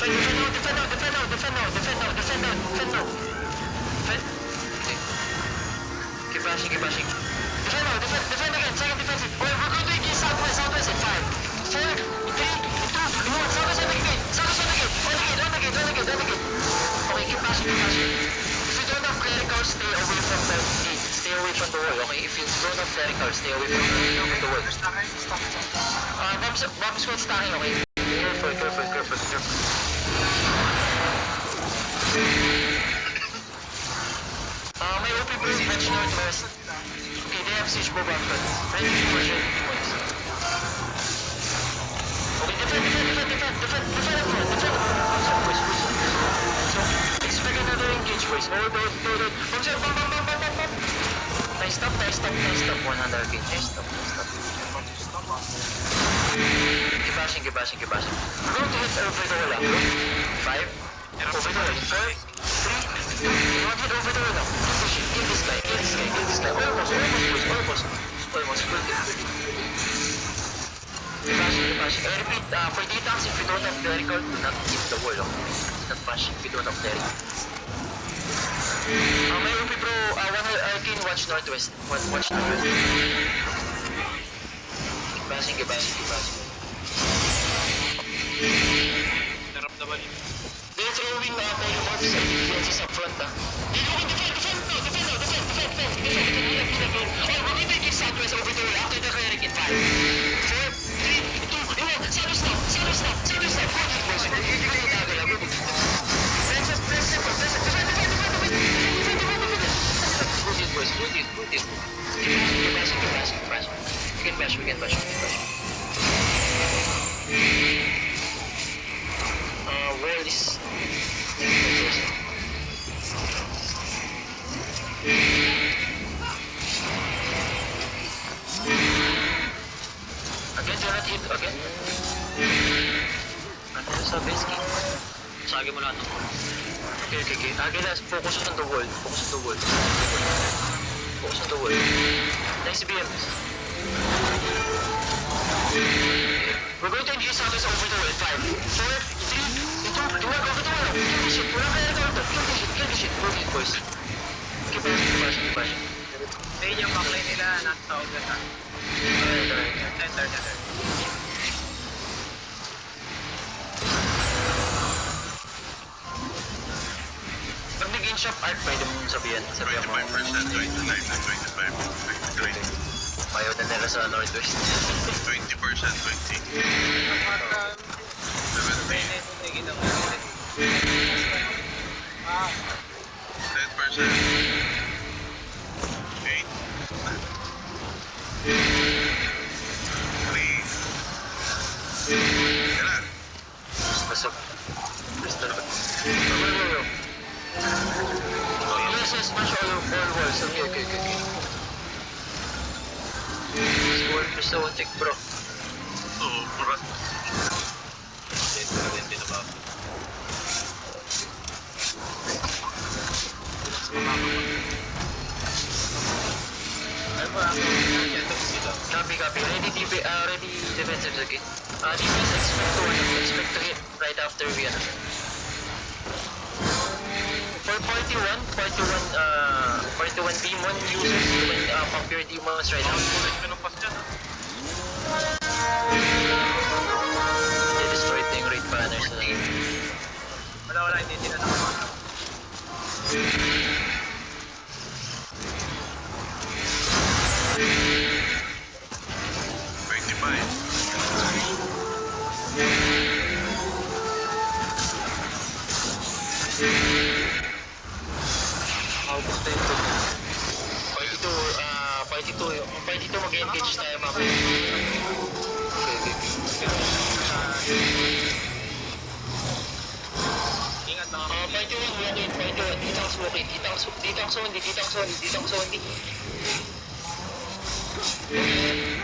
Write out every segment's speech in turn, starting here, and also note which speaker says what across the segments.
Speaker 1: Keep bashing. Defend again, second defensive. We're going to engage southwest in 5, 4, 3, 2, 1. Southwest on the gate. On the gate. Okay, keep bashing. If you don't have clericals, stay away from the gate. Stay away from the wall, okay? If you don't have clericals, stay away from the wall. Bomb squad stacking, okay? Careful. May OP bro, hedge northwest. Okay, they have siege bomb front. Ready to push it. Okay, defend. So, expect another engage, boys. Hold. Bomb. Nice stop. 100 feet. Nice stop. Keep bashing. We're going to hit over the wall. 5, over the wall. 4, 3, 2, 1, hit over the wall now. Kill this guy. Almost. Keep bashing. I repeat, for D-tanks, if you don't have clerical, do not hit the wall. Do not bash if you don't have clerical. May OP bro, Arcane, watch northwest. Watch northwest. Keep bashing.
Speaker 2: Naramdaman yun.
Speaker 1: They're throwing polymorphs and defenses up front. Defend. We need to give southwest over the wall after the cleric in 5, 4, 3, 2, 1. Shadow stop. Good it. Keep bashing. We can bash. Wall is... Again, do not hit. Again. Ano sa base key?
Speaker 2: Sagi mo lahat ng wall.
Speaker 1: Okay. Again, focus on the wall. Nice BMs. We're going to engage southwest over the wall. 5, 4, 3, 2, 1, over the wall. Kill the shit. We're not kill the shit. Move it, boys. Keep bashing.
Speaker 2: Ayun yung backline nila, nasa August na. Center.
Speaker 1: Pag nag-in shop art, pwede mong sabihan mo.
Speaker 3: 25%, 29, 25, 23.
Speaker 1: Ayaw na nila sa northwest.
Speaker 3: 20%, 20.
Speaker 2: Kapag
Speaker 3: 70.
Speaker 2: may ginawa.
Speaker 3: 10%. 8. 3. Kailan?
Speaker 1: Basta na. Yes, smash all walls. Okay. This wall is so thick, bro.
Speaker 3: Sobra.
Speaker 2: Ito na rin pinababa. Ano ba? Ito sila.
Speaker 1: Copy. Ready defensive again. Defense expect to hit right after we ano. For 41 demon users doing pump your demons right now.
Speaker 2: Pinupas dyan.
Speaker 1: They destroyed the raid banners.
Speaker 2: Wala, hindi sila nakapagod.
Speaker 1: Part ito mag-engage tayo mamaya.
Speaker 2: Ingat na
Speaker 1: Part 1, D-tanks walking. D-tanks only.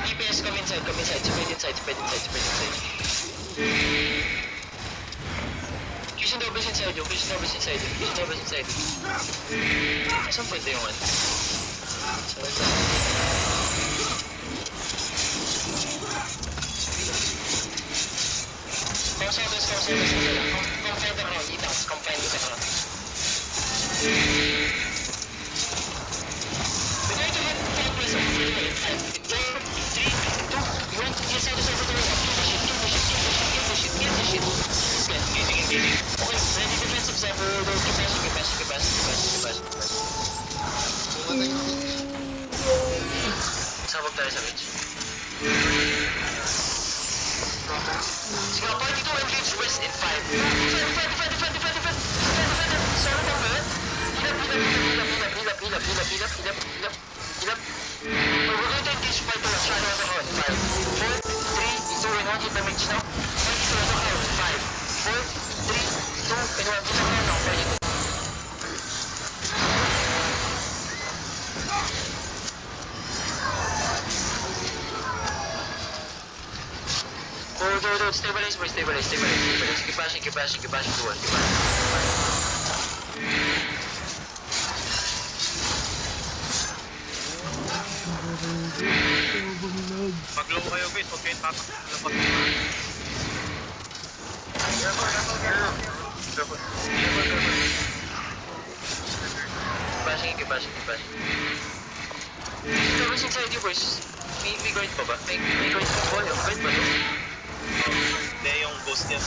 Speaker 1: DPS, come inside. Spread inside. Fusion doubles inside you. Saan pwede yung one? Come southwest. confine the crown, D-tanks, confine with the crown. We're going to hit 5 plays over the way. 5, 4, 3, 2, you want to get Santos over the way. Kill the shit. Engaging. Okay, ready defensive, Zebo. Keep passing. Sabog tayo sa beach. Sige, party 2 engage west in 5. Defend. Sorry mo ba? Hilap. We're going to engage party 1. Shadow on the horn. 5, 4, 3, 2, and 1. Hit the mage now. Party 2 on the horn. 5, 4, 3, 2, and 1. Hit the horn now. Party 2. Go, stabilize, boy, stabilize. Keep bashing towards.
Speaker 2: Mag-low kayo, guys. Huwag kayong tatakot.
Speaker 1: Keep bashing. Stabilize inside you, boys. May guard pa ba? May guard pa ba? Guard ba no?
Speaker 3: Hindi, yung ghost niya.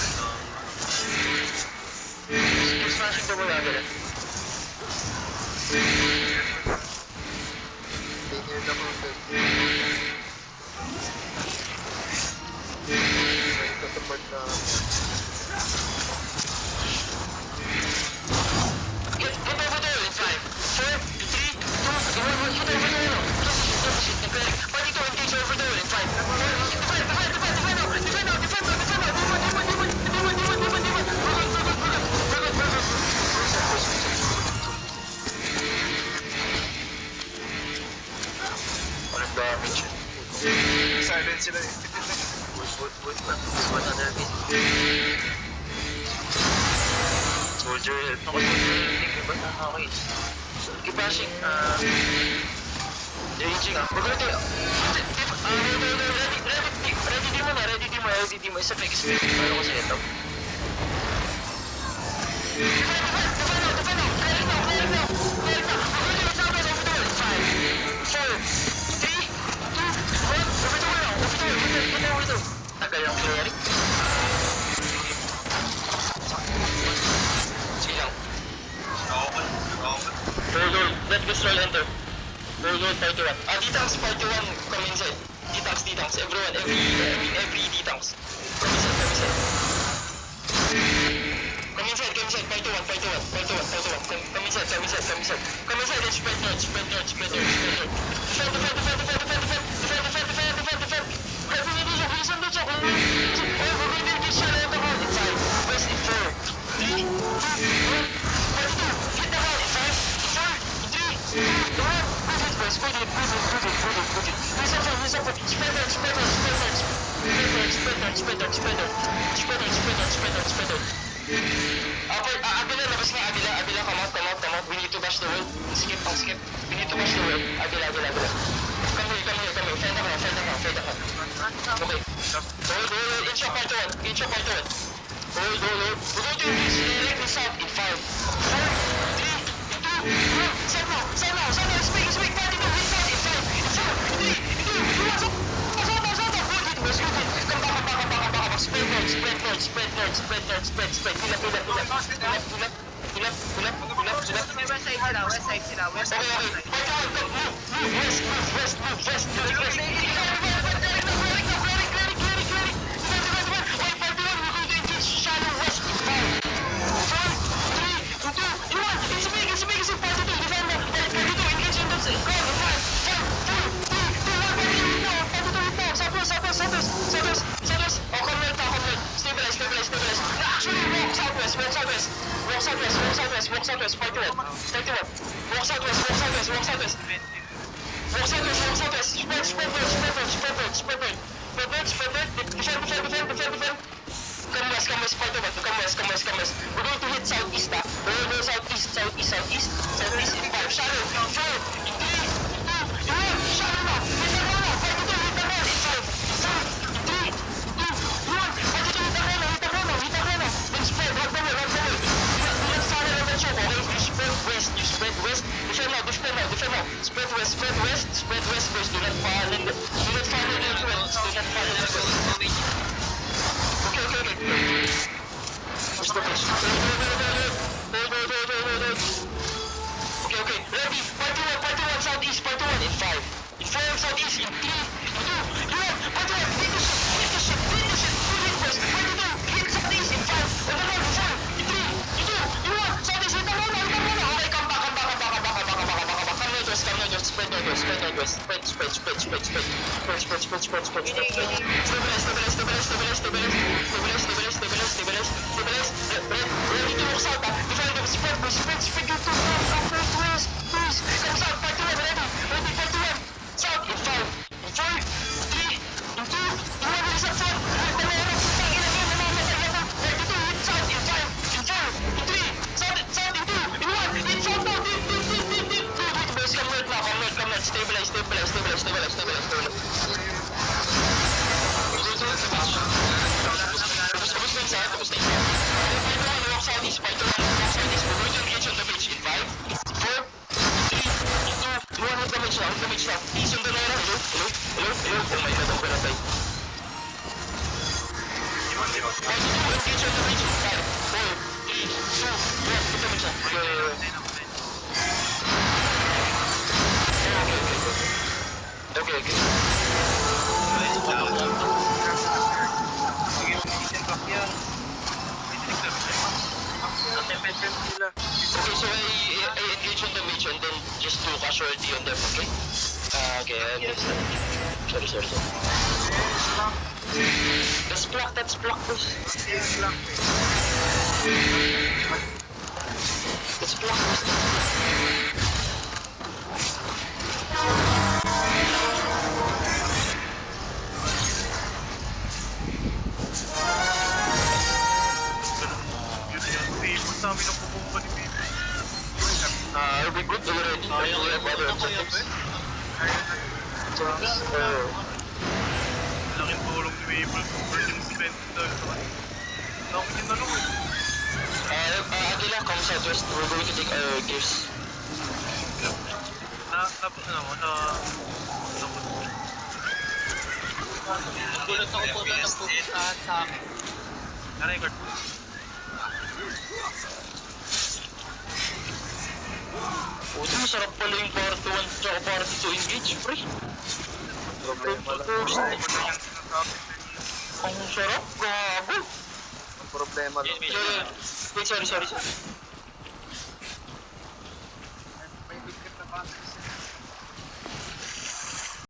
Speaker 1: Keep smashing the wall agad. Get over there in 5, 4, 3, 2, and 1. Hit over there now. Party 2 engage over there in 5, 4, defend now. Walang damage.
Speaker 3: Silent sila eh.
Speaker 1: Wood na. Another bit. Soldier help. Ako soldier help. Ba? Okay. Keep bashing. Raging ah. We're going to... Ready team mo. Isa fake. Paano ko sa ito? Defend now. Clear now. We're going to hit Southwest over the wall. 5, 4, 3, 2, 1. Over the wall now. Over the wall. Tagal yung clearing. Sige lang. Hold. Let Gustral enter. Hold, party 1. D-tanks, party 1, come inside. D-tanks, everyone, every D-tanks. Come inside. Come inside, party 1. Come inside. Come inside and spread north. Defend. We're going to get shot at the horn in 5, west in 4, 3, 2, 1. Party 2, hit the horn in 5, 4, 3, 2, 1. Move it. Spread. Abila, labas nga. Abila, come out. We need to bash the world. Skip. We need to bash the world. Abila. Come here. Find the crown. Okay. Hold. Inch up part 1. Hold. We're going to increase directly south in 5, 4, 3, 2, 1. Send now. Speak. Party 2, hit south in 5, 4, 3, 2, 1. South. Good. Come back. Spread north. Hilap.
Speaker 2: May west side sila.
Speaker 1: Okay. Move. West. Walk southwest, party 1. Walk southwest. Spread. Come west, party 1. Come west. We're going to hit southeast, ah. We're going to go southeast in 5. Shadow, 4, 3, 2, 1. Shadow now. Party 2, hit the horn in 5, 4, 3, 2, 1. Party 2, hit the horn now. Then spread, run the wall. spread west, boys. Do not fall in the influence. Do not fall in the influence. Okay. Push the push. Hold. Okay. Ready. Part 1, southeast. Part 1 in 5. In 4, southeast. In 3, in 2, in 1. Part 1. Hit the ship. Full hit, boys. Part 2. Hit southeast in 5. Overrun in 4. In 3, in 2, in 1. Southeast. Hit the Rona. Okay, come back. Come northwest. Spread northwest. Stabilize. Ready to walk south. Defend them. Spread your two. Northwest. Please. Come south. Part 2. Ready. Part 2. South in 5. In 4. In 3. In 2. In 1. Release up front. Ready to hit south in 5. In 4. In 3. South in 2. In 1. In south now. Dip. Boys, come north. Stabilize. Tapos na isa. Part 1, walk southeast. We're going to engage on the beach in 5, 4, 3, 2, 1. Hit the mage now. Ease on the Nora. Hello. Oh my god, ang pinatay. Part 2, engage on the beach in 5, 4, 3, 2, 1. Hit the mage now. Okay. Okay, so I engage on the mage and then just do casualty on them, okay? Okay, I understand. Sorry. That's block, boys. That's block, boys. Are we good already? Do you have other objectives?
Speaker 3: Laking tulong ni Maple kung pwede mo spend
Speaker 1: Aguila, come southwest. We're going to take our gears.
Speaker 2: Gulat ako po na nagpupuntahan sa akin.
Speaker 3: Na-record mo?
Speaker 1: Puto, masarap pala yung part 1 tsaka part 2 engage, pre.
Speaker 3: Problema lang.
Speaker 1: Ang sarap, gago.
Speaker 3: Ang problema lang.
Speaker 1: Wait, sorry.
Speaker 3: May bigkat na ba?